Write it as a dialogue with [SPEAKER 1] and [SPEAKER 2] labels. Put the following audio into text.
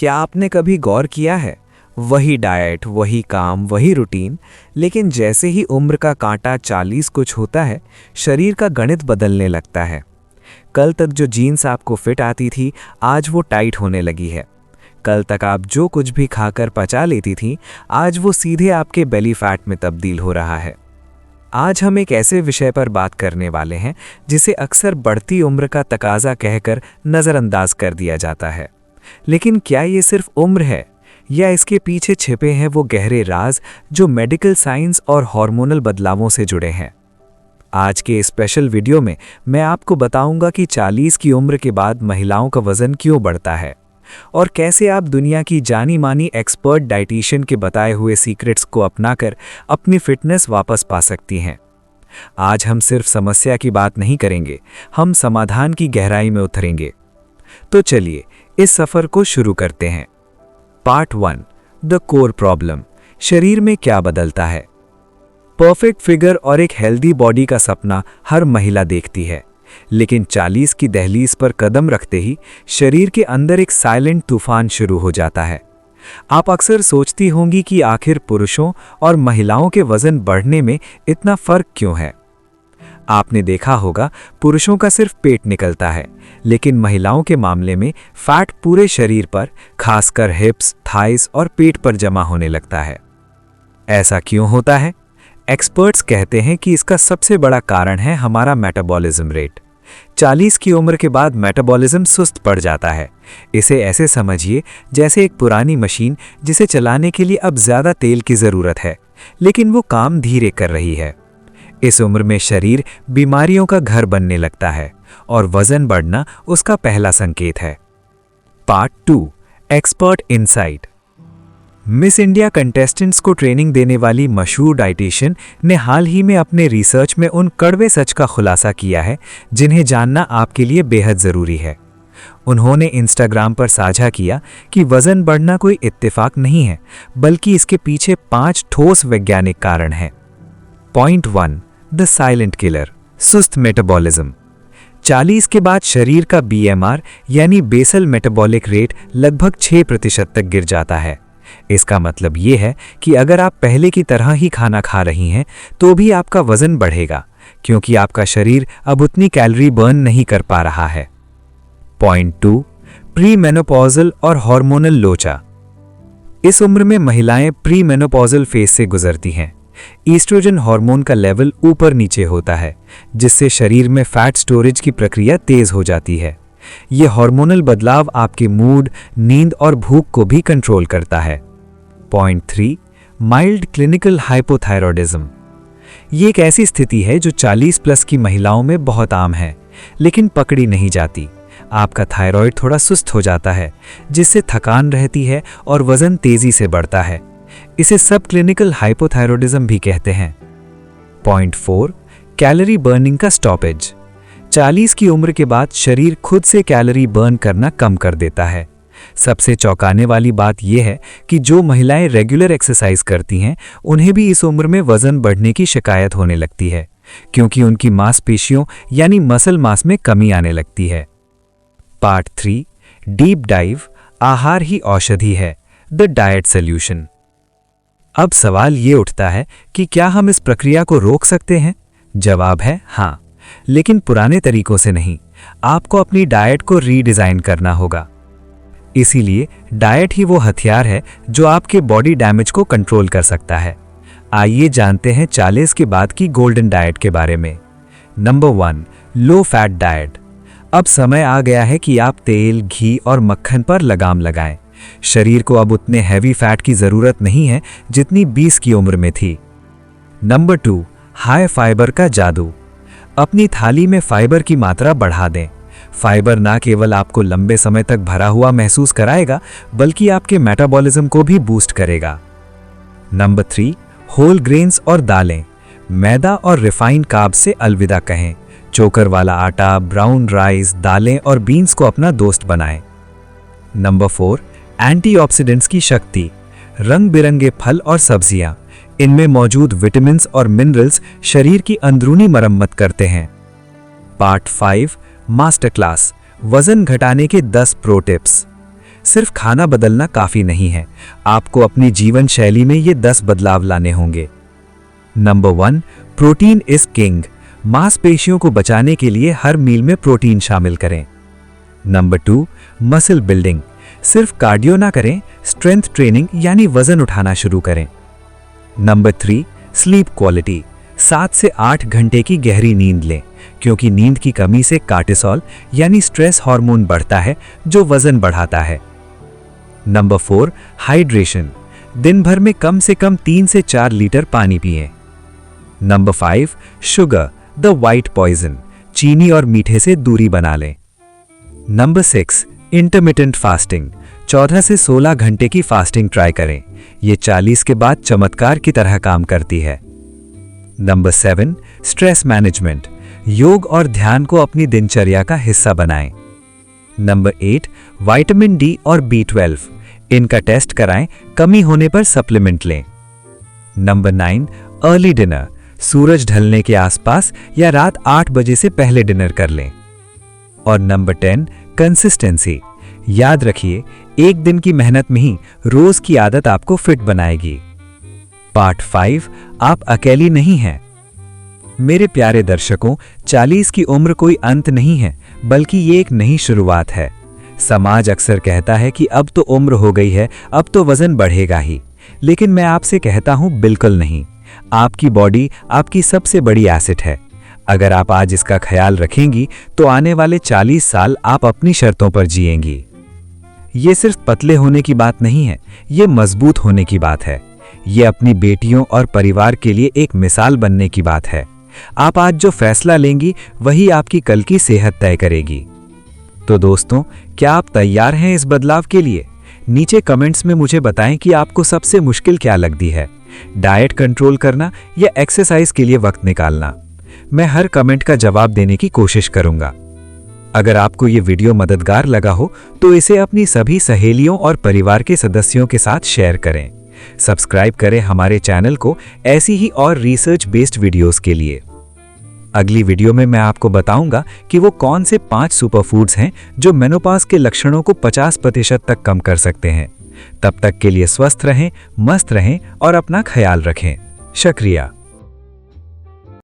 [SPEAKER 1] क्या आपने कभी गौर किया है, वही डाइट, वही काम, वही रूटीन, लेकिन जैसे ही उम्र का कांटा 40 कुछ होता है, शरीर का गणित बदलने लगता है। कल तक जो जीन्स आपको फिट आती थी, आज वो टाइट होने लगी है। कल तक आप जो कुछ भी खाकर पचा लेती थी, आज वो सीधे आपके बेली फैट में तब्दील हो रहा है। आज हम एक ऐसे विषय पर बात करने वाले हैं जिसे अक्सर बढ़ती उम्र का तकाजा कहकर नज़रअंदाज कर दिया जाता है। लेकिन क्या ये सिर्फ उम्र है, या इसके पीछे छिपे हैं वो गहरे राज जो मेडिकल साइंस और हार्मोनल बदलावों से जुड़े हैं? आज के स्पेशल वीडियो में मैं आपको बताऊंगा कि 40 की उम्र के बाद महिलाओं का वजन क्यों बढ़ता है और कैसे आप दुनिया की जानी मानी एक्सपर्ट डाइटिशियन के बताए हुए सीक्रेट्स को अपनाकर अपनी फिटनेस वापस पा सकती हैं। आज हम सिर्फ समस्या की बात नहीं करेंगे, हम समाधान की गहराई में उतरेंगे। तो चलिए इस सफर को शुरू करते हैं। पार्ट 1, द कोर प्रॉब्लम, शरीर में क्या बदलता है। परफेक्ट फिगर और एक हेल्दी बॉडी का सपना हर महिला देखती है, लेकिन 40 की दहलीज पर कदम रखते ही शरीर के अंदर एक साइलेंट तूफान शुरू हो जाता है। आप अक्सर सोचती होंगी कि आखिर पुरुषों और महिलाओं के वजन बढ़ने में इतना फर्क क्यों है। आपने देखा होगा पुरुषों का सिर्फ पेट निकलता है, लेकिन महिलाओं के मामले में फैट पूरे शरीर पर, खासकर हिप्स, थाइस और पेट पर जमा होने लगता है। ऐसा क्यों होता है? एक्सपर्ट्स कहते हैं कि इसका सबसे बड़ा कारण है हमारा मेटाबॉलिज्म रेट। 40 की उम्र के बाद मेटाबॉलिज्म सुस्त पड़ जाता है। इसे ऐसे समझिए जैसे एक पुरानी मशीन जिसे चलाने के लिए अब ज़्यादा तेल की ज़रूरत है, लेकिन वो काम धीरे कर रही है। इस उम्र में शरीर बीमारियों का घर बनने लगता है और वजन बढ़ना उसका पहला संकेत है। Part 2, expert insight. Miss India contestants को ट्रेनिंग देने वाली मशहूर डाइटिशियन ने हाल ही में अपने रिसर्च में उन कड़वे सच का खुलासा किया है जिन्हें जानना आपके लिए बेहद ज़रूरी है। उन्होंने इंस्टाग्राम पर साझा किया कि वज़न बढ़ना कोई इत्तेफाक नहीं है, बल्कि इसके पीछे 5 ठोस वैज्ञानिक कारण हैं। पॉइंट 1, द साइलेंट किलर, सुस्त मेटाबॉलिज्म। 40 के बाद शरीर का BMR यानी बेसल मेटाबॉलिक रेट लगभग 6% तक गिर जाता है। इसका मतलब ये है कि अगर आप पहले की तरह ही खाना खा रही हैं तो भी आपका वजन बढ़ेगा, क्योंकि आपका शरीर अब उतनी कैलोरी बर्न नहीं कर पा रहा है। पॉइंट 2, प्री मेनोपॉजल और हार्मोनल लोचा। इस उम्र में महिलाएं प्री मेनोपॉजल फेज से गुजरती हैं। ईस्ट्रोजन हार्मोन का लेवल ऊपर नीचे होता है, जिससे शरीर में फैट स्टोरेज की प्रक्रिया तेज हो जाती है। यह हार्मोनल बदलाव आपके मूड, नींद और भूख को भी कंट्रोल करता है। Point 3, mild clinical hypothyroidism. ये एक ऐसी स्थिति है जो 40 प्लस की महिलाओं में बहुत आम है, लेकिन पकड़ी नहीं जाती। आपका थायराइड थोड़ा सुस्त हो जाता है, जिससे थकान रहती है और वजन तेजी से बढ़ता है। इसे सब क्लिनिकल हाइपोथायरॉयडिज्म भी कहते हैं। पॉइंट 4, कैलोरी बर्निंग का स्टॉपेज। 40 की उम्र के बाद शरीर खुद से कैलोरी बर्न करना कम कर देता है। सबसे चौंकाने वाली बात यह है कि जो महिलाएं रेगुलर एक्सरसाइज करती हैं, उन्हें भी इस उम्र में वजन बढ़ने की शिकायत होने लगती है, क्योंकि उनकी मांसपेशियों यानी मसल मास में कमी आने लगती है। पार्ट 3, डीप डाइव, आहार ही औषधि है, द डाइट सॉल्यूशन। अब सवाल ये उठता है कि क्या हम इस प्रक्रिया को रोक सकते हैं? जवाब है हाँ, लेकिन पुराने तरीकों से नहीं। आपको अपनी डाइट को रीडिज़ाइन करना होगा। इसीलिए डाइट ही वो हथियार है जो आपके बॉडी डैमेज को कंट्रोल कर सकता है। आइए जानते हैं 40 के बाद की गोल्डन डाइट के बारे में। Number 1, low fat diet. अब समय आ गया है कि आप तेल, घी और मक्खन पर लगाम लगाएं। शरीर को अब उतने हैवी फैट की ज़रूरत नहीं है जितनी 20 की उम्र में थी। नंबर 2, हाई फाइबर का जादू। अपनी थाली में फाइबर की मात्रा बढ़ा दें। फाइबर ना केवल आपको लंबे समय तक भरा हुआ महसूस कराएगा, बल्कि आपके मेटाबॉलिज्म को भी बूस्ट करेगा। नंबर 3, होल ग्रेन्स और दालें। मैदा और रिफाइंड कार्ब्स से अलविदा कहें। चोकर वाला आटा, ब्राउन राइस, दालें और बीन्स को अपना दोस्त बनाएं। नंबर 4, एंटीऑक्सीडेंट्स की शक्ति। रंग बिरंगे फल और सब्जियां, इनमें मौजूद विटामिन्स और मिनरल्स शरीर की अंदरूनी मरम्मत करते हैं। पार्ट 5, मास्टर क्लास, वजन घटाने के 10 प्रो टिप्स। सिर्फ खाना बदलना काफ़ी नहीं है, आपको अपनी जीवन शैली में ये 10 बदलाव लाने होंगे। Number 1, protein is king. मांसपेशियों को बचाने के लिए हर मील में प्रोटीन शामिल करें। Number 2, muscle building. सिर्फ कार्डियो ना करें, स्ट्रेंथ ट्रेनिंग यानी वजन उठाना शुरू करें। Number 3, sleep quality. 7 से 8 घंटे की गहरी नींद लें, क्योंकि नींद की कमी से कार्टिसोल यानी स्ट्रेस हार्मोन बढ़ता है जो वजन बढ़ाता है। Number 4, hydration. दिन भर में कम से कम 3 से 4 लीटर पानी पिएं। Number 5, sugar the white poison. चीनी और मीठे से दूरी बना लें। Number 6, intermittent fasting. 14 से 16 घंटे की फास्टिंग ट्राई करें, ये 40 के बाद चमत्कार की तरह काम करती है। Number 7, stress management. योग और ध्यान को अपनी दिनचर्या का हिस्सा बनाएं। नंबर 8, विटामिन डी और B12। इनका टेस्ट कराएं, कमी होने पर सप्लीमेंट लें। Number 9, early dinner. सूरज ढलने के आसपास या रात 8 बजे से पहले डिनर कर लें। और नंबर 10, कंसिस्टेंसी। याद रखिए, एक दिन की मेहनत में ही रोज की आदत आपको फिट बनाएगी। पार्ट 5, आप अकेली नहीं हैं। मेरे प्यारे दर्शकों, 40 की उम्र कोई अंत नहीं है, बल्कि ये एक नई शुरुआत है। समाज अक्सर कहता है कि अब तो उम्र हो गई है, अब तो वजन बढ़ेगा ही, लेकिन मैं आपसे कहता हूं बिल्कुल नहीं। आपकी बॉडी आपकी सबसे बड़ी एसेट है। अगर आप आज इसका ख्याल रखेंगी तो आने वाले 40 साल आप अपनी शर्तों पर जिएंगी। ये सिर्फ पतले होने की बात नहीं है, ये मजबूत होने की बात है। ये अपनी बेटियों और परिवार के लिए एक मिसाल बनने की बात है। आप आज जो फैसला लेंगी वही आपकी कल की सेहत तय करेगी। तो दोस्तों, क्या आप तैयार हैं इस बदलाव के लिए? नीचे कमेंट्स में मुझे बताएं कि आपको सबसे मुश्किल क्या लगती है, डाइट कंट्रोल करना या एक्सरसाइज के लिए वक्त निकालना। मैं हर कमेंट का जवाब देने की कोशिश करूंगा। अगर आपको ये वीडियो मददगार लगा हो तो इसे अपनी सभी सहेलियों और परिवार के सदस्यों के साथ शेयर करें। सब्सक्राइब करें हमारे चैनल को ऐसी ही और रिसर्च बेस्ड वीडियोस के लिए। अगली वीडियो में मैं आपको बताऊंगा कि वो कौन से 5 सुपरफूड्स हैं जो मेनोपॉज के लक्षणों को 50% तक कम कर सकते हैं। तब तक के लिए स्वस्थ रहें, मस्त रहें और अपना ख्याल रखें। शुक्रिया।